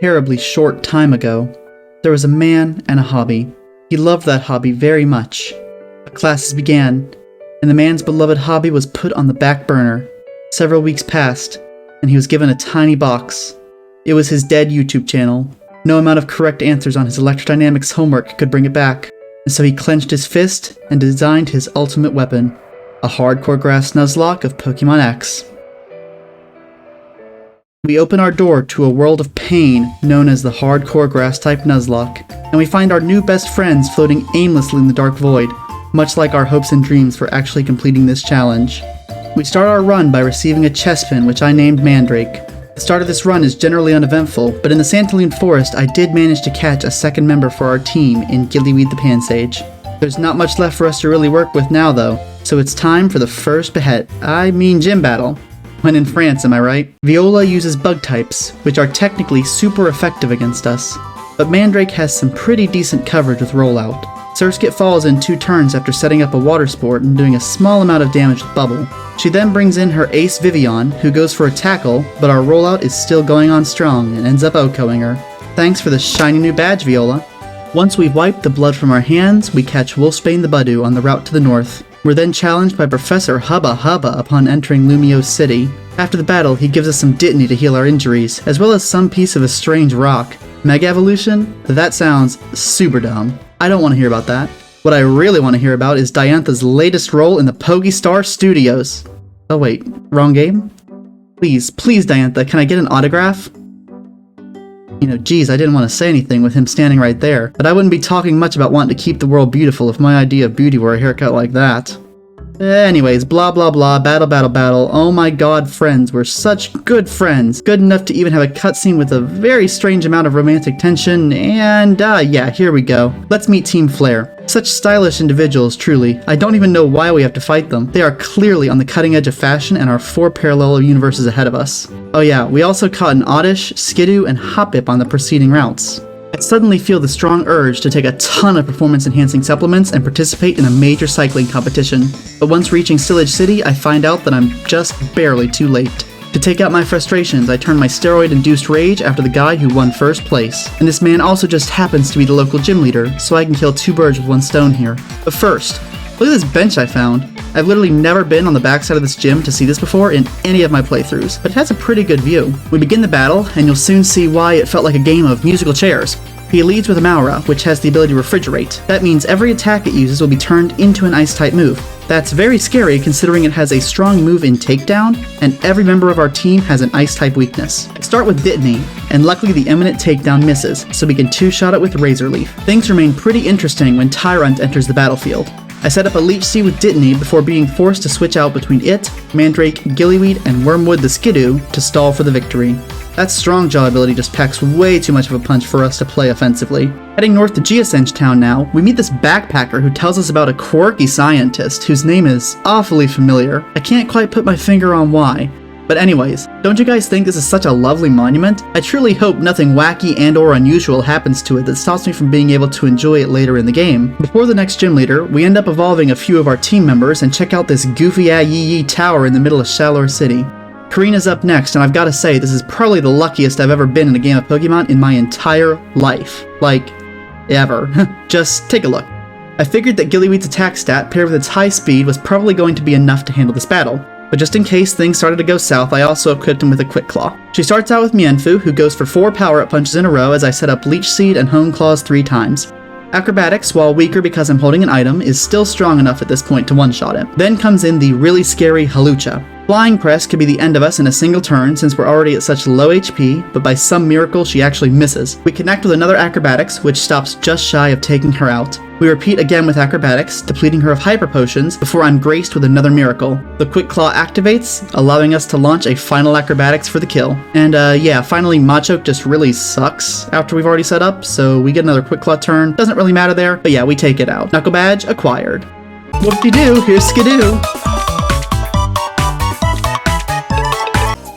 terribly short time ago, there was a man and a hobby. He loved that hobby very much. Classes began, and the man's beloved hobby was put on the back burner. Several weeks passed, and he was given a tiny box. It was his dead YouTube channel. No amount of correct answers on his electrodynamics homework could bring it back, and so he clenched his fist and designed his ultimate weapon, a hardcore grass Nuzlocke of Pokemon X. We open our door to a world of pain known as the hardcore grass-type Nuzlocke, and we find our new best friends floating aimlessly in the dark void, much like our hopes and dreams for actually completing this challenge. We start our run by receiving a chestpin, which I named Mandrake. The start of this run is generally uneventful, but in the Santoline Forest I did manage to catch a second member for our team in Gillyweed the Pansage. There's not much left for us to really work with now though, so it's time for the first gym battle. When in France, am I right? Viola uses bug types, which are technically super effective against us, but Mandrake has some pretty decent coverage with rollout. Surskit falls in 2 turns after setting up a water sport and doing a small amount of damage with Bubble. She then brings in her ace Vivian, who goes for a tackle, but our rollout is still going on strong and ends up OHKOing her. Thanks for the shiny new badge, Viola. Once we've wiped the blood from our hands, we catch Wolfsbane the Budu on the route to the north. We're then challenged by Professor Hubba Hubba upon entering Lumio's city. After the battle, he gives us some Ditiny to heal our injuries, as well as some piece of a strange rock. Mega Evolution? That sounds super dumb. I don't want to hear about that. What I really want to hear about is Diantha's latest role in the Pogestar Studios. Oh wait, wrong game? Please, Diantha, can I get an autograph? You know, geez, I didn't want to say anything with him standing right there, but I wouldn't be talking much about wanting to keep the world beautiful if my idea of beauty were a haircut like that. Anyways, blah blah blah, battle, oh my god, friends, we're such good friends. Good enough to even have a cutscene with a very strange amount of romantic tension, and yeah, here we go. Let's meet Team Flare. Such stylish individuals, truly. I don't even know why we have to fight them. They are clearly on the cutting edge of fashion and are 4 parallel universes ahead of us. Oh yeah, we also caught an Oddish, Skidoo, and Hoppip on the preceding routes. I suddenly feel the strong urge to take a ton of performance-enhancing supplements and participate in a major cycling competition. But once reaching Stillage City, I find out that I'm just barely too late. To take out my frustrations, I turn my steroid-induced rage after the guy who won first place. And this man also just happens to be the local gym leader, so I can kill 2 birds with 1 stone here. But first, look at this bench I found. I've literally never been on the backside of this gym to see this before in any of my playthroughs, but it has a pretty good view. We begin the battle, and you'll soon see why it felt like a game of musical chairs. He leads with a Maura, which has the ability to refrigerate. That means every attack it uses will be turned into an ice-type move. That's very scary considering it has a strong move in Takedown, and every member of our team has an ice-type weakness. I start with Ditiny, and luckily the Eminent Takedown misses, so we can 2-shot it with Razor Leaf. Things remain pretty interesting when Tyrant enters the battlefield. I set up a Leech Seed with Ditiny before being forced to switch out between it, Mandrake, Gillyweed, and Wormwood the Skidoo to stall for the victory. That Strong Jaw ability just packs way too much of a punch for us to play offensively. Heading north to Geosenge Town now, we meet this backpacker who tells us about a quirky scientist whose name is awfully familiar. I can't quite put my finger on why. But anyways, don't you guys think this is such a lovely monument? I truly hope nothing wacky and or unusual happens to it that stops me from being able to enjoy it later in the game. Before the next gym leader, we end up evolving a few of our team members and check out this goofy yee tower in the middle of Shalor City. Karina's up next, and I've gotta say, this is probably the luckiest I've ever been in a game of Pokemon in my entire life. Like, ever. Just take a look. I figured that Gillyweed's attack stat paired with its high speed was probably going to be enough to handle this battle. But just in case things started to go south, I also equipped him with a Quick Claw. She starts out with Mienfoo, who goes for 4 power-up punches in a row as I set up Leech Seed and Hone Claws 3 times. Acrobatics, while weaker because I'm holding an item, is still strong enough at this point to one-shot it. Then comes in the really scary Hawlucha. Flying Press could be the end of us in a single turn since we're already at such low HP, but by some miracle she actually misses. We connect with another Acrobatics, which stops just shy of taking her out. We repeat again with Acrobatics, depleting her of Hyper Potions before I'm graced with another miracle. The Quick Claw activates, allowing us to launch a final Acrobatics for the kill. And yeah, finally Machoke just really sucks after we've already set up, so we get another Quick Claw turn. Doesn't really matter there, but yeah, we take it out. Knuckle Badge acquired. Whoop-de-doo, here's Skidoo!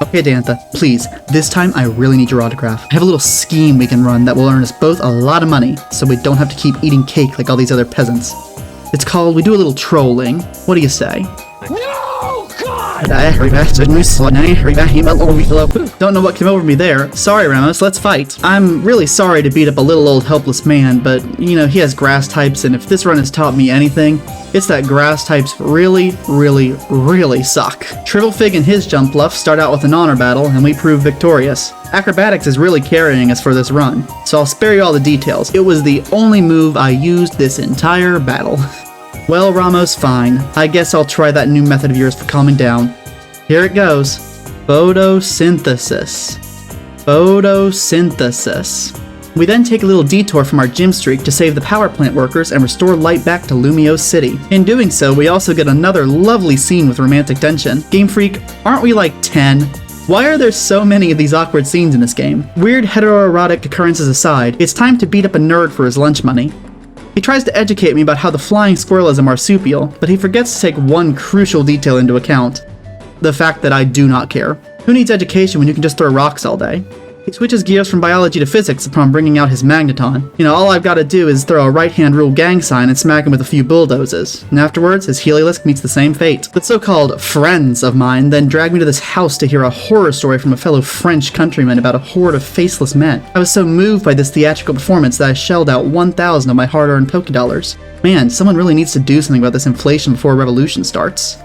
Okay, Diantha, please, this time I really need your autograph. I have a little scheme we can run that will earn us both a lot of money, so we don't have to keep eating cake like all these other peasants. It's called We Do a Little Trolling. What do you say? No, God! Don't know what came over me there. Sorry, Ramos, let's fight. I'm really sorry to beat up a little old helpless man, but, you know, he has grass types, and if this run has taught me anything, it's that grass types really, really, really suck. Shrivelfig and his Jumpluff start out with an honor battle, and we prove victorious. Acrobatics is really carrying us for this run, so I'll spare you all the details. It was the only move I used this entire battle. Well, Ramos, fine. I guess I'll try that new method of yours for calming down. Here it goes. Photosynthesis. Photosynthesis. We then take a little detour from our gym streak to save the power plant workers and restore light back to Lumio City. In doing so, we also get another lovely scene with romantic tension. Game Freak, aren't we like 10? Why are there so many of these awkward scenes in this game? Weird heteroerotic occurrences aside, it's time to beat up a nerd for his lunch money. He tries to educate me about how the flying squirrel is a marsupial, but he forgets to take one crucial detail into account. The fact that I do not care. Who needs education when you can just throw rocks all day? He switches gears from biology to physics upon bringing out his magneton. You know, all I've got to do is throw a right-hand rule gang sign and smack him with a few bulldozers. And afterwards, his Heliolisk meets the same fate. The so-called friends of mine then drag me to this house to hear a horror story from a fellow French countryman about a horde of faceless men. I was so moved by this theatrical performance that I shelled out 1,000 of my hard-earned Pokédollars. Man, someone really needs to do something about this inflation before a revolution starts.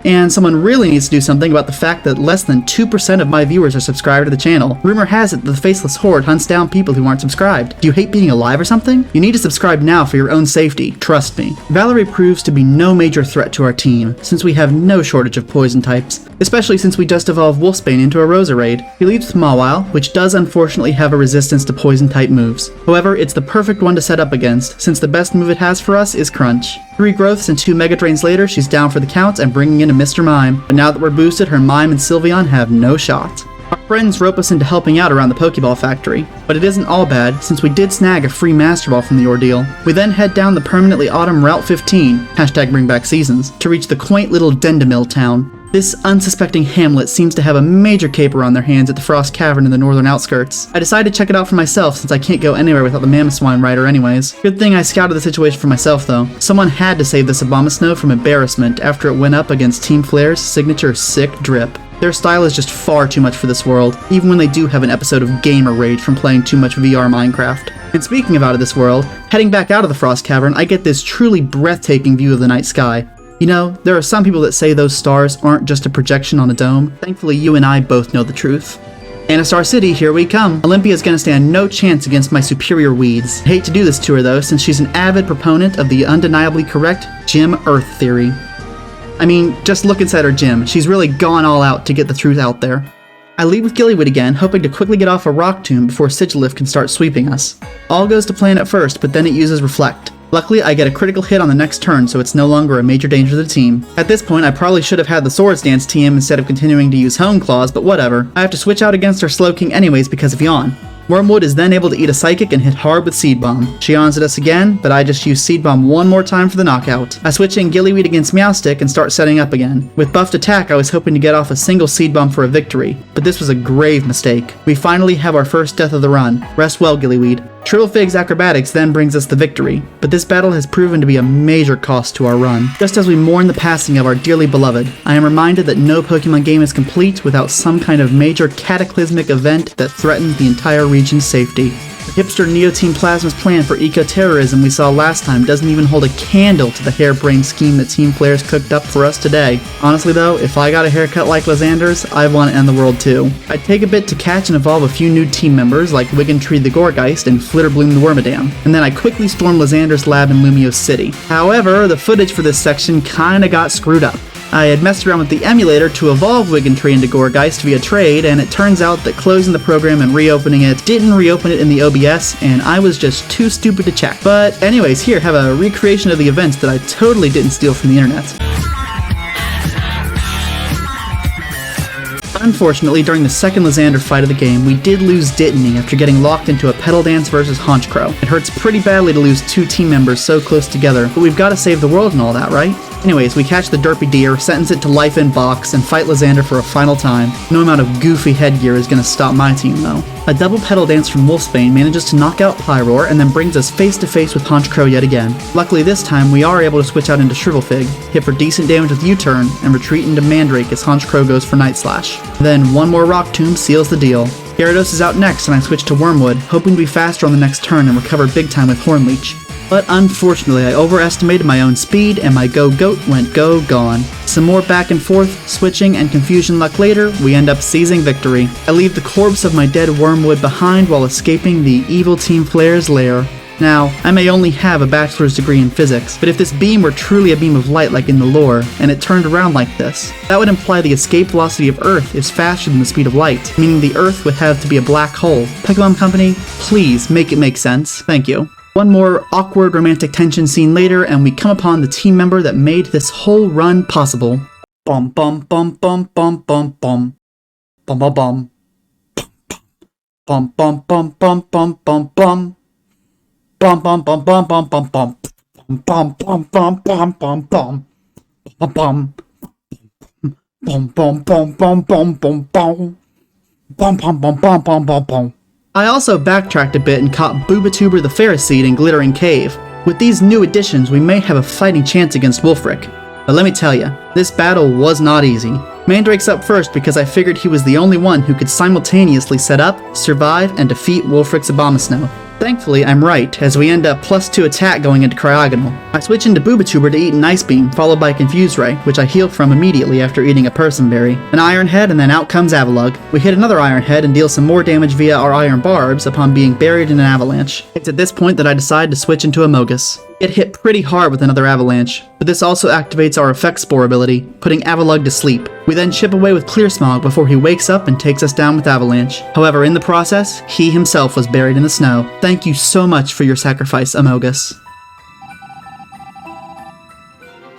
And someone really needs to do something about the fact that less than 2% of my viewers are subscribed to the channel. Rumor has it that the Faceless Horde hunts down people who aren't subscribed. Do you hate being alive or something? You need to subscribe now for your own safety, trust me. Valerie proves to be no major threat to our team, since we have no shortage of poison types, especially since we just evolved Wolfsbane into a Roserade. He leads with Mawile, which does unfortunately have a resistance to poison type moves. However, it's the perfect one to set up against, since the best move it has for us is Crunch. 3 growths and 2 Mega Drains later, she's down for the count and bringing in a Mr. Mime. But now that we're boosted, her Mime and Sylveon have no shot. Our friends rope us into helping out around the Pokeball factory, but it isn't all bad, since we did snag a free Master Ball from the ordeal. We then head down the permanently autumn Route 15, #BringBackSeasons, to reach the quaint little Dendemil town. This unsuspecting hamlet seems to have a major caper on their hands at the Frost Cavern in the northern outskirts. I decided to check it out for myself since I can't go anywhere without the Mamoswine rider anyways. Good thing I scouted the situation for myself though. Someone had to save this Abomasnow from embarrassment after it went up against Team Flare's signature sick drip. Their style is just far too much for this world, even when they do have an episode of gamer rage from playing too much VR Minecraft. And speaking of out of this world, heading back out of the Frost Cavern, I get this truly breathtaking view of the night sky. You know, there are some people that say those stars aren't just a projection on a dome. Thankfully, you and I both know the truth. Anastar City, here we come. Olympia's gonna stand no chance against my superior weeds. I hate to do this to her though, since she's an avid proponent of the undeniably correct Gym Earth theory. I mean, just look inside her gym. She's really gone all out to get the truth out there. I lead with Gillyweed again, hoping to quickly get off a rock tomb before Sigilif can start sweeping us. All goes to plan at first, but then it uses Reflect. Luckily, I get a critical hit on the next turn, so it's no longer a major danger to the team. At this point, I probably should have had the Swords Dance TM instead of continuing to use Hone Claws, but whatever. I have to switch out against our Slowking anyways because of Yawn. Wormwood is then able to eat a Psychic and hit hard with Seed Bomb. She yawns at us again, but I just use Seed Bomb one more time for the knockout. I switch in Gillyweed against Meowstic and start setting up again. With buffed attack, I was hoping to get off a single Seed Bomb for a victory, but this was a grave mistake. We finally have our first death of the run. Rest well, Gillyweed. Shrivelfig's acrobatics then brings us the victory, but this battle has proven to be a major cost to our run. Just as we mourn the passing of our dearly beloved, I am reminded that no Pokemon game is complete without some kind of major cataclysmic event that threatens the entire region's safety. The hipster Neo Team Plasma's plan for eco-terrorism we saw last time doesn't even hold a candle to the harebrained scheme that Team Flares cooked up for us today. Honestly though, if I got a haircut like Lysander's, I'd want to end the world too. I'd take a bit to catch and evolve a few new team members like Wiggentree the Gourgeist and Flitterbloom the Wormadam, and then I quickly stormed Lysander's lab in Lumio City. However, the footage for this section kinda got screwed up. I had messed around with the emulator to evolve Wiggentree into Gourgeist via trade, and it turns out that closing the program and reopening it didn't reopen it in the OBS, and I was just too stupid to check. But anyways, here, have a recreation of the events that I totally didn't steal from the internet. Unfortunately, during the second Lysander fight of the game, we did lose Dittany after getting locked into a Petal Dance versus Honchkrow. It hurts pretty badly to lose 2 team members so close together, but we've got to save the world and all that, right? Anyways, we catch the derpy deer, sentence it to life in box, and fight Lysander for a final time. No amount of goofy headgear is gonna stop my team though. A double petal dance from Wolfsbane manages to knock out Pyroar and then brings us face to face with Honchkrow yet again. Luckily this time we are able to switch out into Shrivelfig, hit for decent damage with U-turn, and retreat into Mandrake as Honchkrow goes for Night Slash. Then one more Rock Tomb seals the deal. Gyarados is out next and I switch to Wormwood, hoping to be faster on the next turn and recover big time with Horn Leech. But unfortunately, I overestimated my own speed and my Go-Goat went gone. Some more back and forth, switching, and confusion luck later, we end up seizing victory. I leave the corpse of my dead Wormwood behind while escaping the evil Team Flare's lair. Now, I may only have a bachelor's degree in physics, but if this beam were truly a beam of light like in the lore, and it turned around like this, that would imply the escape velocity of Earth is faster than the speed of light, meaning the Earth would have to be a black hole. Pokemon Company, please make it make sense. Thank you. One more awkward romantic tension scene later, and we come upon the team member that made this whole run possible. Bum bum bum bum bum bum bum. Bum bum bum. Bum bum bum bum bum bum bum. Bum bum bum bum bum bum bum. Bum bum bum bum bum bum. Bum bum. Bum bum bum bum bum bum bum. Bum bum bum bum bum bum bum. I also backtracked a bit and caught Poketuber the Ferroseed in Glittering Cave. With these new additions, we may have a fighting chance against Wulfric. But let me tell ya, this battle was not easy. Mandrake's up first because I figured he was the only one who could simultaneously set up, survive, and defeat Wulfric's Abomasnow. Thankfully, I'm right, as we end up +2 attack going into Cryogonal. I switch into Poketuber to eat an Ice Beam, followed by Confuse Ray, which I heal from immediately after eating a Person Berry, an Iron Head, and then out comes Avalugg. We hit another Iron Head and deal some more damage via our Iron Barbs upon being buried in an Avalanche. It's at this point that I decide to switch into Amogus. Get hit pretty hard with another Avalanche, but this also activates our Effect Spore ability, putting Avalugg to sleep. We then chip away with Clear Smog before he wakes up and takes us down with Avalanche. However, in the process, he himself was buried in the snow. Thank you so much for your sacrifice, Amogus.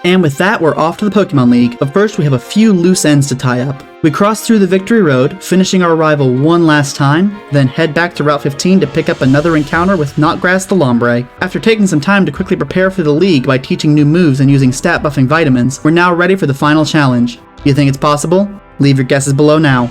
And with that, we're off to the Pokemon League, but first we have a few loose ends to tie up. We cross through the Victory Road, finishing our rival one last time, then head back to Route 15 to pick up another encounter with Knotgrass the Lombre. After taking some time to quickly prepare for the League by teaching new moves and using stat buffing vitamins, we're now ready for the final challenge. You think it's possible? Leave your guesses below now.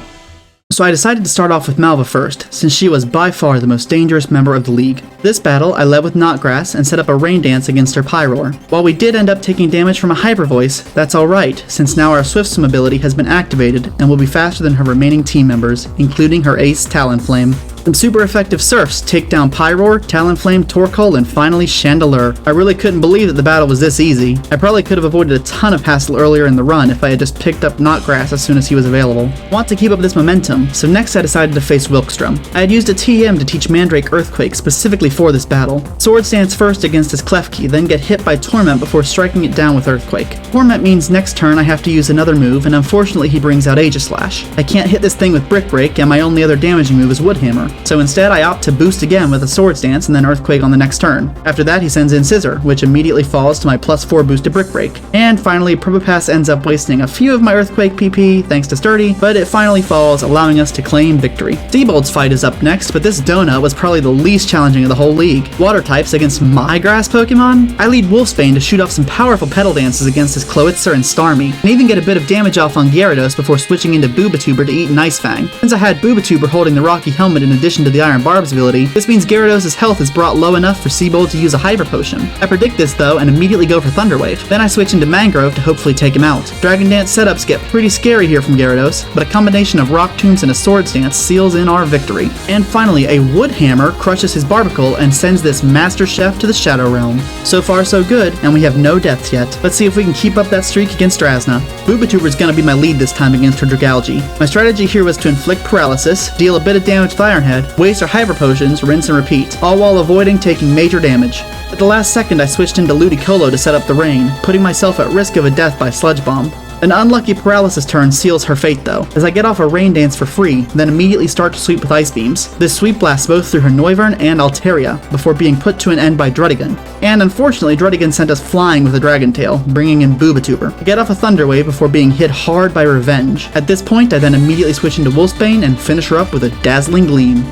So I decided to start off with Malva first, since she was by far the most dangerous member of the league. This battle, I led with Knotgrass and set up a Rain Dance against her Pyroar. While we did end up taking damage from a Hyper Voice, that's alright, since now our Swift Swim ability has been activated and will be faster than her remaining team members, including her ace Talonflame. Some super effective Surfs take down Pyroar, Talonflame, Torkoal, and finally Chandelure. I really couldn't believe that the battle was this easy. I probably could have avoided a ton of hassle earlier in the run if I had just picked up Knotgrass as soon as he was available. I want to keep up this momentum, so next I decided to face Wilkstrom. I had used a TM to teach Mandrake Earthquake specifically for this battle. Swords dance first against his Klefki, then get hit by Torment before striking it down with Earthquake. Torment means next turn I have to use another move, and unfortunately he brings out Aegislash. I can't hit this thing with Brick Break, and my only other damaging move is Wood Hammer. So instead I opt to boost again with a Swords Dance and then Earthquake on the next turn. After that he sends in Scissor, which immediately falls to my +4 boost to Brick Break. And finally Probopass ends up wasting a few of my Earthquake PP thanks to Sturdy, but it finally falls, allowing us to claim victory. Seabold's fight is up next, but this donut was probably the least challenging of the whole league. Water types against my grass Pokemon? I lead Wolfsbane to shoot off some powerful petal dances against his Cloitzer and Starmie, and even get a bit of damage off on Gyarados before switching into Poketuber to eat an Ice Fang. Since I had Poketuber holding the Rocky Helmet in addition to the Iron Barb's ability, this means Gyarados' health is brought low enough for Seabold to use a Hyper Potion. I predict this though and immediately go for Thunder Wave. Then I switch into Mangrove to hopefully take him out. Dragon Dance setups get pretty scary here from Gyarados, but a combination of Rock Tombs and a Swords Dance seals in our victory. And finally, a Wood Hammer crushes his Barbicle and sends this Master Chef to the Shadow Realm. So far so good, and we have no deaths yet. Let's see if we can keep up that streak against Drasna. Poketuber is going to be my lead this time against her Dragalge. My strategy here was to inflict paralysis, deal a bit of damage with Iron Head, waste our Hyper Potions, rinse and repeat, all while avoiding taking major damage. At the last second I switched into Ludicolo to set up the rain, putting myself at risk of a death by Sludge Bomb. An unlucky paralysis turn seals her fate though, as I get off a Rain Dance for free, then immediately start to sweep with Ice Beams. This sweep blasts both through her Noivern and Altaria, before being put to an end by Druddigon. And unfortunately, Druddigon sent us flying with a Dragon Tail, bringing in Poketuber. I get off a Thunder Wave before being hit hard by Revenge. At this point, I then immediately switch into Wolfsbane and finish her up with a Dazzling Gleam.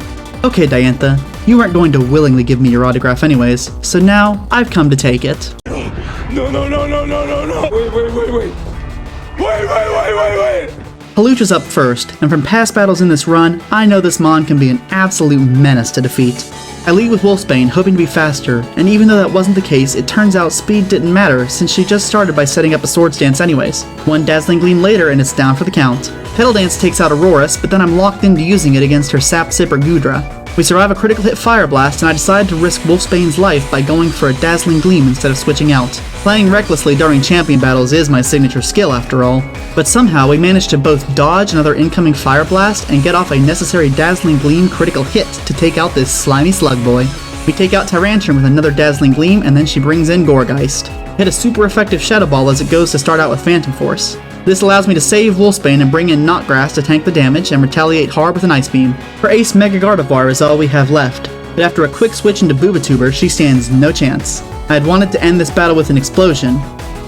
Okay, Diantha, you weren't going to willingly give me your autograph anyways, so now I've come to take it. No, no, no, no, no, no, no. Wait. Wait. Hawlucha's up first, and from past battles in this run, I know this Mon can be an absolute menace to defeat. I lead with Wolfsbane, hoping to be faster, and even though that wasn't the case, it turns out speed didn't matter since she just started by setting up a Swords Dance anyways. One Dazzling Gleam later and it's down for the count. Petal Dance takes out Aurorus, but then I'm locked into using it against her Sap Sip or Goodra. We survive a critical hit Fire Blast, and I decide to risk Wolfsbane's life by going for a Dazzling Gleam instead of switching out. Playing recklessly during champion battles is my signature skill after all, but somehow we manage to both dodge another incoming Fire Blast and get off a necessary Dazzling Gleam critical hit to take out this slimy slug boy. We take out Tyrantrum with another Dazzling Gleam, and then she brings in Gourgeist. Hit a super effective Shadow Ball as it goes to start out with Phantom Force. This allows me to save Wolfsbane and bring in Knotgrass to tank the damage and retaliate hard with an Ice Beam. Her ace Mega Gardevoir is all we have left, but after a quick switch into Poketuber, she stands no chance. I had wanted to end this battle with an explosion,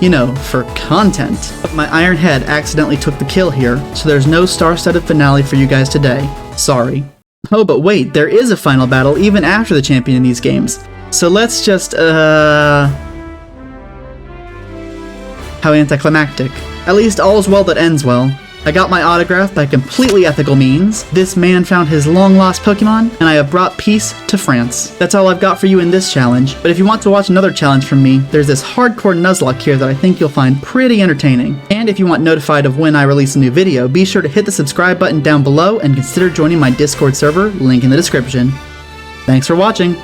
you know, for content, but my Iron Head accidentally took the kill here, so there's no star-studded finale for you guys today. Sorry. Oh, but wait, there is a final battle even after the champion in these games. So let's just, how anticlimactic. At least all's well that ends well. I got my autograph by completely ethical means, this man found his long-lost Pokemon, and I have brought peace to France. That's all I've got for you in this challenge, but if you want to watch another challenge from me, there's this hardcore Nuzlocke here that I think you'll find pretty entertaining. And if you want notified of when I release a new video, be sure to hit the subscribe button down below and consider joining my Discord server, link in the description. Thanks for watching!